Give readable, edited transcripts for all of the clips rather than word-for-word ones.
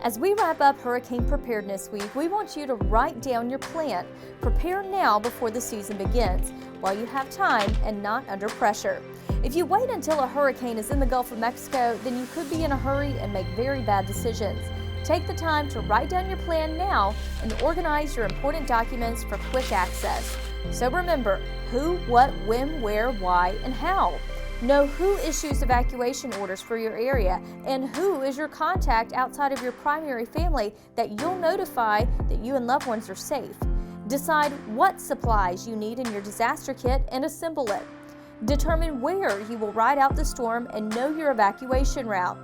As we wrap up Hurricane Preparedness Week, we want you to write down your plan. Prepare now before the season begins, while you have time and not under pressure. If you wait until a hurricane is in the Gulf of Mexico, then you could be in a hurry and make very bad decisions. Take the time to write down your plan now and organize your important documents for quick access. So remember, who, what, when, where, why, and how. Know who issues evacuation orders for your area and who is your contact outside of your primary family that you'll notify that you and loved ones are safe. Decide what supplies you need in your disaster kit and assemble it. Determine where you will ride out the storm and know your evacuation route.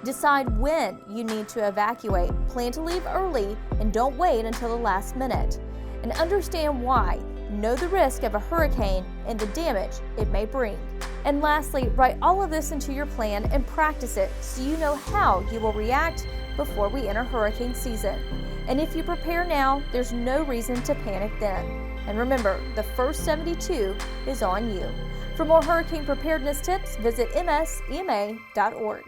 Decide when you need to evacuate. Plan to leave early and don't wait until the last minute. And understand why. Know the risk of a hurricane and the damage it may bring. And lastly, write all of this into your plan and practice it so you know how you will react before we enter hurricane season. And if you prepare now, there's no reason to panic then. And remember, the first 72 is on you. For more hurricane preparedness tips, visit msema.org.